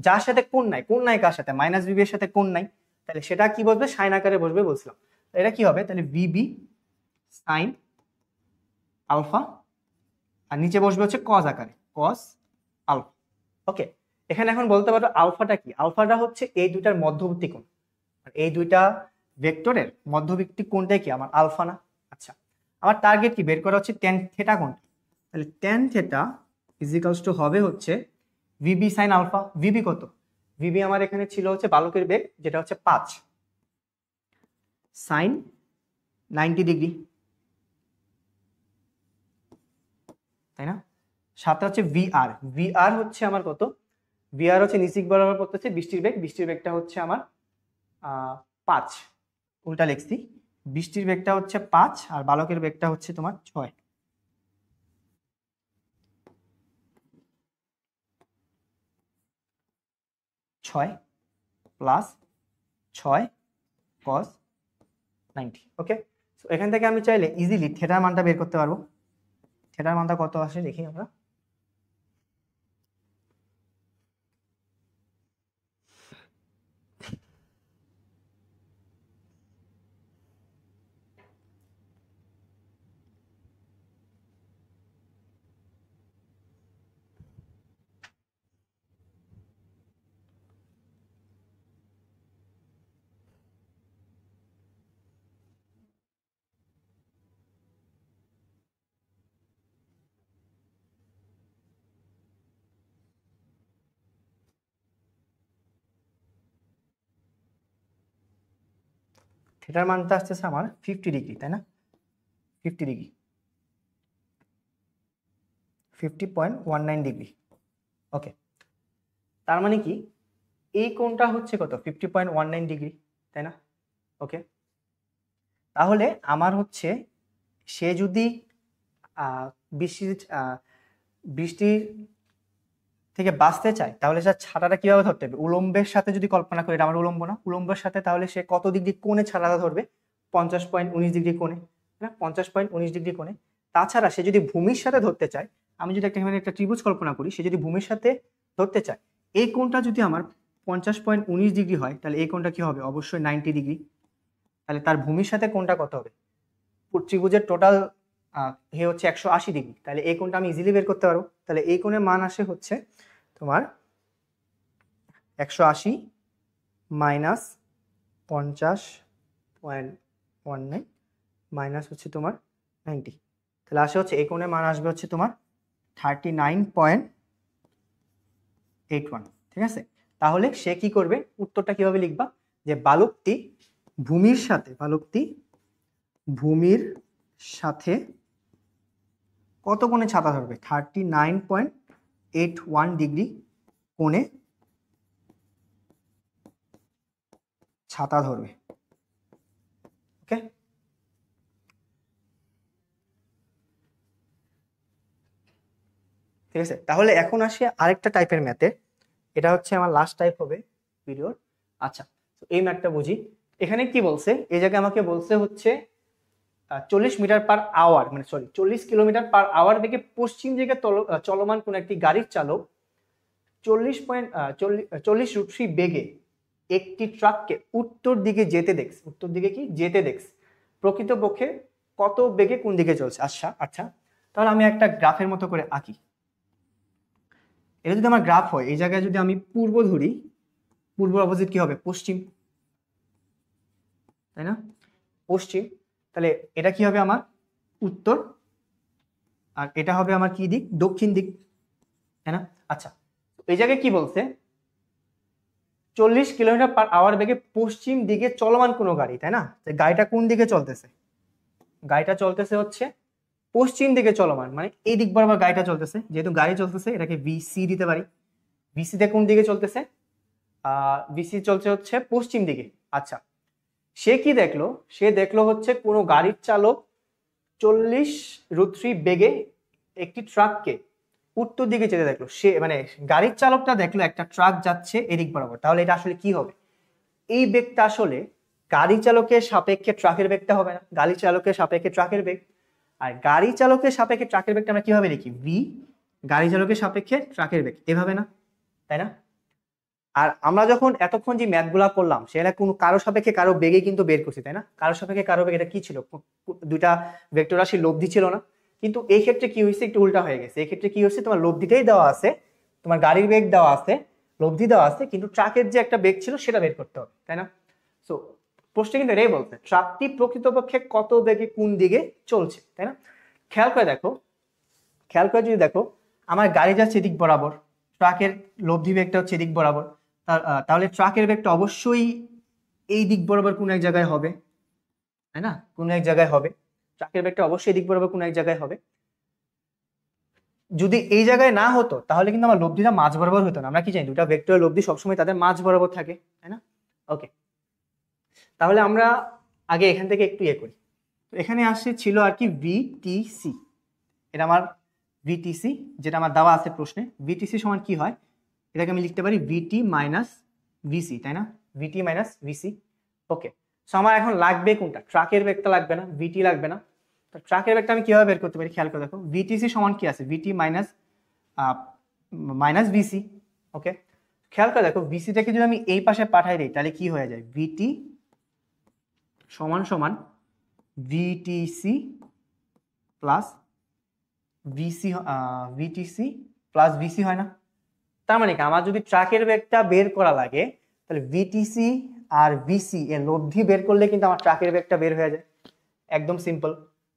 যার সাথে কোণ নাই, কোণ নাই কার সাথে, মাইনাস ভিবি এর সাথে কোণ নাই, তাহলে সেটা কি বসবে, সাইন আকারে বসবে বলছিলাম। এটা কি হবে, তাহলে ভিবি সাইন আলফা, আর নিচে বসবে হচ্ছে কজ আকারে, কজ আলফা। ওকে, এখানে এখন বলতে পারো আলফাটা কি, আলফাটা হচ্ছে এই দুইটার মধ্যবর্তী কোণ, এই দুইটা ভেক্টরের মধ্যবর্তী কোণটাই কি আমার আলফা না। আচ্ছা, আমার টার্গেট কি বের করা হচ্ছে ট্যান থিটা কোণটা, তাহলে ট্যান থিটা ইজিক্যালস টু হবে হচ্ছে ভিবি সাইন আলফা। ভিবি কত, ভিবি আমার এখানে ছিল হচ্ছে বালকের বেগ, যেটা হচ্ছে 5 সাইন 90 ডিগ্রি, তাই না। সাথে হচ্ছে ভিআর, ভিআর হচ্ছে আমার কত, ভিআর হচ্ছে নিচিক বরাবর পড়তেছে বৃষ্টির বেগ, বৃষ্টির বেগটা হচ্ছে আমার 5, উল্টা লিখছি, বৃষ্টির বেগটা হচ্ছে 5 আর বালকের বেগটা হচ্ছে তোমার 6। ছয় প্লাস 6 কস 90। ওকে, এখান থেকে আমি চাইলে ইজিলি থিটার মানটা বের করতে পারবো। থিটার মানটা কত আসে দেখি আমরা। থিটার মানটা আসতেছে আমার 50 ডিগ্রি, তাই না, 50 ডিগ্রি, 50.19 ডিগ্রি। ওকে, তার মানে কি এই কোণটা হচ্ছে কত, 50.19 ডিগ্রি, তাই না। ওকে, তাহলে আমার হচ্ছে সে যদি বৃষ্টির বৃষ্টির থেকে বাঁচতে চায়, তাহলে সে ছাতাটা কিভাবে ধরতে হবে, উলম্বের সাথে যদি কল্পনা করি, এটা আমার উলম্ব না, উলম্বের সাথে, তাহলে সে কত ডিগ্রি কোণে ছাতাটা ধরবে, 50.19 ডিগ্রি কোণে, না 50.19 ডিগ্রি কোণে। তাছাড়া সে যদি ভূমির সাথে ধরতে চায়, আমি যদি একটা ত্রিভুজ কল্পনা করি, সে যদি ভূমির সাথে ধরতে চায়, এই কোণটা যদি আমার 50.19 ডিগ্রি হয়, তাহলে এই কোণটা কি হবে? অবশ্যই 90 ডিগ্রি। তাহলে তার ভূমির সাথে কোণটা কত হবে? ত্রিভুজের টোটাল হচ্ছে 180 ডিগ্রি। তাহলে এই কোণটা আমি ইজিলি বের করতে পারবো। তাহলে এই কোণের মান আসে হচ্ছে তোমার 180 মাইনাস 50.19 মাইনাস হচ্ছে তোমার 90। তাহলে আসে হচ্ছে এই কোণের মান আসবে হচ্ছে তোমার 39.81। ঠিক আছে, তাহলে সে কি করবে? উত্তরটা কিভাবে লিখবা? যে বালকটি ভূমির সাথে কত কোণে ছাতা ধরবে? 39.81 ডিগ্রি কোণে ছাতা ধরবে। ওকে, ঠিক আছে। তাহলে এখন আসি আরেকটা টাইপের ম্যাথে, এটা হচ্ছে আমার লাস্ট টাইপ হবে ভিডিওর। আচ্ছা, তো এই ম্যাথটা বুঝি। এখানে কি বলছে? এই জায়গায় আমাকে বলছে হচ্ছে 40 মিটার পার আওয়ার, মানে সরি 40 কিলোমিটার পার আওয়ার বেগে পশ্চিম দিকে চলমান কোন একটি গাড়ির চালক 40.40 বেগে একটি ট্রাককে উত্তর দিকে যেতে দেখছে। প্রকৃতপক্ষে কত বেগে কোন দিকে চলছে? আচ্ছা, তাহলে আমি একটা গ্রাফের মতো করে আঁকি। এটা যদি আমার গ্রাফ হয়, এই জায়গায় যদি আমি পূর্ব ধরি, পূর্ব অপোজিট কি হবে? পশ্চিম, তাই না? পশ্চিম। তাহলে এটা কি হবে? আমার উত্তর। আর এটা হবে আমার কি দিক? দক্ষিণ দিক, তাই না? আচ্ছা, এই জায়গায় কি বলছে? 40 কিলোমিটার পার আওয়ার বেগে পশ্চিম দিকে চলমান কোনো গাড়ি, তাই না? গাড়িটা কোন দিকে চলতেছে? গাড়িটা চলতেছে হচ্ছে পশ্চিম দিকে চলমান, মানে এই দিক বরাবর গাড়িটা চলতেছে। যেহেতু গাড়ি চলতেছে, এটাকে ভিসি দিতে পারি। ভিসি তে কোন দিকে চলতেছে? ভিসি চলছে হচ্ছে পশ্চিম দিকে। আচ্ছা, সে কি দেখলো? সে দেখলো হচ্ছে কোনো গাড়ির চালক 40√3 বেগে একটি ট্রাককে উত্তর দিকে যেতে দেখলো। সে মানে গাড়ির চালকটা দেখলো একটা ট্রাক যাচ্ছে এদিক বরাবর। তাহলে এটা আসলে কি হবে? এই বেগটা আসলে গাড়ি চালকের সাপেক্ষে ট্রাকের বেগটা হবে না, গাড়ি চালকের সাপেক্ষে ট্রাকের বেগ। আর গাড়ি চালকের সাপেক্ষে ট্রাকের বেগটা আমরা কিভাবে লিখি? ভি গাড়ি চালকের সাপেক্ষে ট্রাকের বেগ, এভাবে না? তাই না? আর আমরা যখন এতক্ষণ যে ম্যাথগুলা করলাম, সেটা কোনো কারো সাপেক্ষে কারো বেগে কিন্তু বের করছি, তাই না? কারো সাপেক্ষে কারো বেগ, এটা কি ছিল? দুইটা ভেক্টর রাশি লব্ধি ছিল না? কিন্তু এই ক্ষেত্রে কি হয়েছে? একটু উল্টা হয়ে গেছে। এই ক্ষেত্রে কি হয়েছে? তোমার লব্ধিটাই দেওয়া আছে, তোমার গাড়ির বেগ দেওয়া আছে, লব্ধি দেওয়া আছে, কিন্তু ট্রাকের যে একটা বেগ ছিল সেটা বের করতে হবে, তাই না? সো প্রশ্নে কিন্তু এটাই বলছে, ট্রাকটি প্রকৃতপক্ষে কত বেগে কোন দিকে চলছে, তাই না? খেয়াল করে যদি দেখো, আমার গাড়ি যাচ্ছে এদিক বরাবর, ট্রাকের লব্ধি বেগটা হচ্ছে এদিক বরাবর। তাহলে ট্রাকের বেগটা অবশ্যই এই দিক বরাবর কোন এক জায়গায় হবে, তাই না? কোন এক জায়গায় হবে। ট্রাকের বেগটা অবশ্যই দিক বরাবর কোন এক জায়গায় হবে। যদি এই জায়গায় না হতো, তাহলে কিন্তু আমার লব্ধিটা মাঝ বরাবর হতো না। আমরা কি জানি? দুটা ভেক্টরের লব্ধি সবসময় তাদের মাঝ বরাবর থাকে, তাই না? ওকে, তাহলে আমরা আগে এখান থেকে একটু করি। তো এখানে আসছে ছিল আর কি ভিটিসি। এটা আমার ভিটিসি, যেটা আমার দেওয়া আছে প্রশ্নে। ভিটিসি সমান কি হয়? এটাকে আমি লিখতে পারি ভিটি মাইনাস ভিসি, তাই না? ভিটি মাইনাস ভিসি। ওকে, সো আমার এখন লাগবে কোনটা? ট্রাকের বেগটা লাগবে না, ভিটি লাগবে না। তো ট্রাকের বেগটা আমি কিভাবে বের করতে পারি? খেয়াল করে দেখো, ভিটিসি সমান কি আছে? ভিটি মাইনাস ভিসি। ওকে, খেয়াল করে দেখো, ভিসিটাকে যদি আমি এই পাশে পাঠাই দিই, তাহলে কি হয়ে যায়? ভিটি সমান সমান VTC plus VTC plus VC, হয় না? তার মানে কি, আমার যদি ট্রাকের বেগটা বের করা লাগে, তাহলে ভিটিসি আর ভিসি এর লব্ধি বের করলে কিন্তু আমার ট্রাকের বেগটা বের হয়ে যায়। একদম সিম্পল,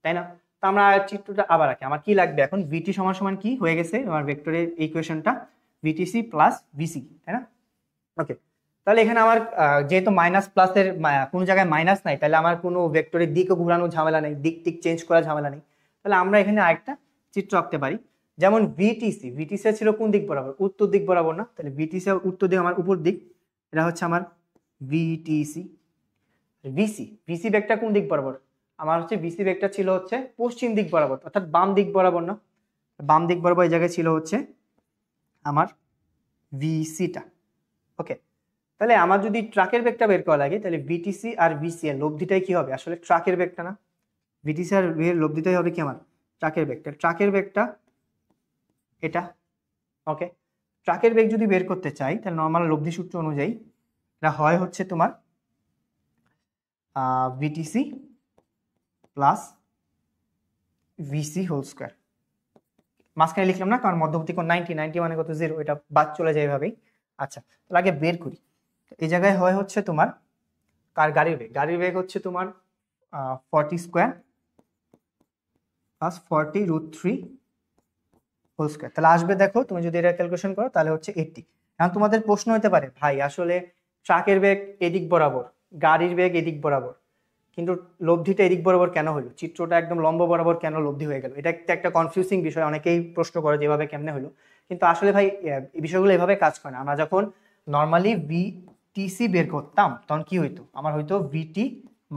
তাই না? তো আমরা চিত্রটা আবার রাখি। আমার কি লাগবে এখন? ভিটি সমান সমান কি হয়ে গেছে আমার ভেক্টরের ইকুয়েশনটা? ভিটিসি প্লাস ভিসি, তাই না? ওকে, তাহলে এখানে আমার যেহেতু মাইনাস প্লাসের কোনো জায়গায় মাইনাস নাই, তাহলে আমার কোনো ভেক্টরের দিকও ঘোরানো ঝামেলা নেই, দিক টিক চেঞ্জ করা ঝামেলা নেই। তাহলে আমরা এখানে আরেকটা চিত্র আঁকতে পারি। যেমন ভিটিসি ছিল কোন দিক বরাবর? উত্তর দিক বরাবর, না? তাহলে ভিটিসি উত্তর দিক, আমার উপর দিক, এটা হচ্ছে আমার ভিটিসি। ভিসি বেগটা কোন দিক বরাবর? আমার হচ্ছে ভিসি বেগটা ছিল হচ্ছে পশ্চিম দিক বরাবর, অর্থাৎ বাম দিক বরাবর, না? বাম দিক বরাবর এই জায়গায় ছিল হচ্ছে আমার ভিসিটা। ওকে, তাহলে আমার যদি ট্রাকের বেগটা বের করা লাগে, তাহলে ভিটিসি আর ভিসি এর লব্ধিটাই কি হবে? আসলে ট্রাকের বেগটা, না? ভিটিসি আর এর লব্ধিটাই হবে কি আমার? ট্রাকের বেগটা। ট্রাকের বেগটা এটা। ওকে, ট্রাকের বেগ যদি বের করতে চাই তাহলে নর্মাল লব্ধি সূত্র অনুযায়ী এটা হয় হচ্ছে তোমার VTC plus VC whole square. মাঝখানে লিখলাম না কারণ মধ্যবর্তী কোণ 90, 90 মানে কত 0, এটা বাদ চলে যায় এভাবেই। আচ্ছা, তাহলে আগে বের করি। এই জায়গায় হয় হচ্ছে তোমার গাড়ির বেগ হচ্ছে তোমার 40 স্কোয়ার প্লাস 40√3 হোল স্কোয়ার। তাহলে আসবে, দেখো তুমি যদি এটা ক্যালকুলেশন করো তাহলে হচ্ছে 80। এখন তোমাদের প্রশ্ন হতে পারে, ভাই আসলে ট্রাকের বেগ এদিক বরাবর, গাড়ির বেগ এদিক বরাবর, কিন্তু লব্ধিটা এদিক বরাবর কেন হলো, চিত্রটা একদম লম্ব বরাবর কেন লব্ধি হয়ে গেল? এটা একটা কনফিউজিং বিষয়, অনেকেই প্রশ্ন করে যেভাবে কেমনে হলো। কিন্তু আসলে ভাই এই বিষয়গুলো এভাবে কাজ করে না। আমরা যখন নর্মালি ভিটিসি বের করতাম তখন কি হইতো, আমার হয়তো ভিটি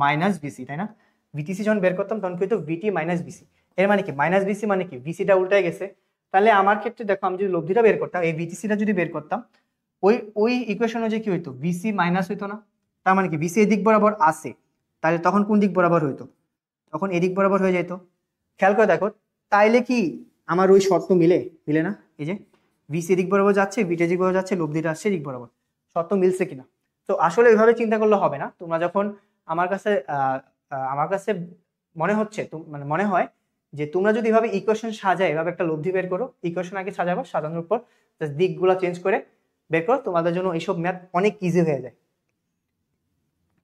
মাইনাস বিসি, তাই না? ভিটিসি যখন বের করতাম তখন কি হইতো, ভিটি মাইনাস বিসি। এর মানে কি মাইনাস বিসি মানে কি বিসিটা উল্টায় গেছে। তাহলে আমার ক্ষেত্রে দেখো, আমি যদি লব্ধিটা বের করতাম, এই ভিটিসিটা যদি বের করতাম, ওই ইকুয়েশন অনুযায়ী কি হইতো, বিসি মাইনাস হইতো না? তার মানে কি বিসি এদিক বরাবর আসে, তাহলে তখন কোন দিক বরাবর হইতো, তখন এদিক বরাবর হয়ে যেত। খেয়াল করে দেখো, তাইলে কি আমার ওই শর্ত মিলে না? এই যে বিসি এদিক বরাবর যাচ্ছে, বিটা এদিক বরাবর যাচ্ছে, লব্ধিটা আসছে এদিক বরাবর, শর্ত মিলছে কিনা? তো আসলে ওইভাবে চিন্তা করলে হবে না। তোমরা যখন আমার কাছে মনে হয় যে তোমরা যদি এভাবে ইকুয়েশন সাজায়, এভাবে একটা লব্ধি বের করো, ইকুয়েশন আগে সাজাবো, সাজানোর পর দিকগুলো চেঞ্জ করে বের করো, তোমাদের জন্য এইসব ম্যাথ অনেক ইজি হয়ে যায়।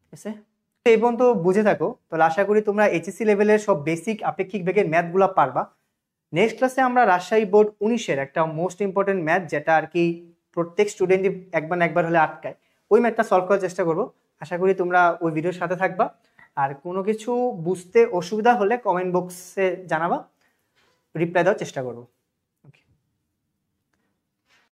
ঠিক আছে, এই পর্যন্ত বুঝে থাকো তাহলে আশা করি তোমরা এইচএসসি লেভেলের সব বেসিক আপেক্ষিক বেগের ম্যাথগুলো পারবা। নেক্সট ক্লাসে আমরা রাজশাহী বোর্ড 19-এর একটা মোস্ট ইম্পর্টেন্ট ম্যাথ, যেটা আর কি প্রত্যেক স্টুডেন্টই একবার না একবার হলে আটকায়, ওই ম্যাথটা সলভ করার চেষ্টা করবো। আশা করি তোমরা ওই ভিডিওর সাথে থাকবা। আর কোনো কিছু বুঝতে অসুবিধা হলে কমেন্ট বক্সে জানাবা, রিপ্লাই দেওয়ার চেষ্টা করবো।